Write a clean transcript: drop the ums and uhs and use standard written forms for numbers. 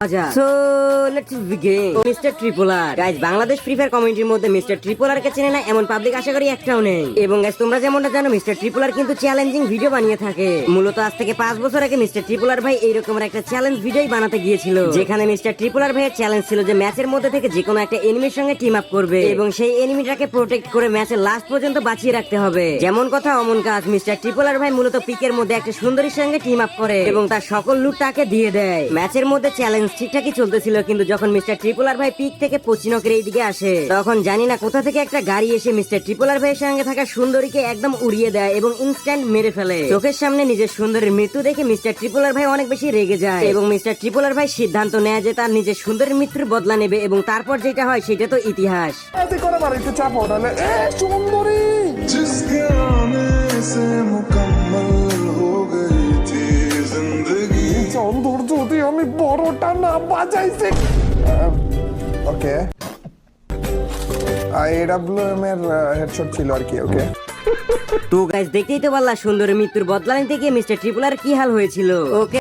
So let's begin. Mister Tripler guys, Bangladesh free fire কমিউনিটির মধ্যে mister Tripler কে চেনে না এমন পাবলিক আশা করি একটাও নেই। এবং গাইজ, তোমরা যেমনটা জানো মিস্টার ট্রিপলার কিন্তু চ্যালেঞ্জিং ভিডিও বানিয়ে থাকে। মূলত আজ থেকে 5 বছর আগে মিস্টার ট্রিপলার ভাই এইরকমের একটা চ্যালেঞ্জ ভিডিও বানাতে গিয়েছিল, যেখানে মিস্টার ট্রিপলার ভাইয়ের চ্যালেঞ্জ ছিল যে ম্যাচের মধ্যে থেকে যে কোনো একটা এনিমির সঙ্গে টিম আপ করবে এবং সেই এনিমিটাকে প্রোটেক্ট করে ম্যাচের লাস্ট পর্যন্ত বাঁচিয়ে রাখতে হবে। যেমন কথা অমন কাজ, মিস্টার ট্রিপলার ভাই মূলত পিকের মধ্যে একটা সুন্দরীর সঙ্গে টিম আপ করে এবং তার সকল লুট তাকে দিয়ে দেয়। ম্যাচের মধ্যে চ্যালেঞ্জ ঠিকঠাকই চলতেছিল, কিন্তু যখন মিস্টার ট্রিপলার ভাই পিক থেকে পশ্চিমকের এই দিকে আসে, তখন জানি না কোথা থেকে একটা গাড়ি এসে মিস্টার ট্রিপলার ভাইয়ের সঙ্গে থাকা সুন্দরীকে একদম উড়িয়ে দেয় এবং ইনস্ট্যান্ট মেরে ফেলে। চোখের সামনে নিজের সুন্দরীর মৃত্যু দেখে মিস্টার ট্রিপলার ভাই অনেক বেশি রেগে যায় এবং মিস্টার ট্রিপলার ভাই সিদ্ধান্ত নেয় যে তার নিজের সুন্দরীর মৃত্যুর বদলা নেবে এবং তারপর যেটা হয় সেটা তো ইতিহাস। जिसके आने से मुकम्मल हो गई थी जिंदगी চন্দর যদি আমি বড়টা না বাজাইছি। ওকে, AWM এর হেডশট ছিল আর কি। ওকে, তো গাইস, দেখতেই তো পারলা সুন্দরীর মৃত্যুর বদলা নিতে গিয়ে মিস্টার ট্রিপলার কি হাল হয়েছিল। ওকে।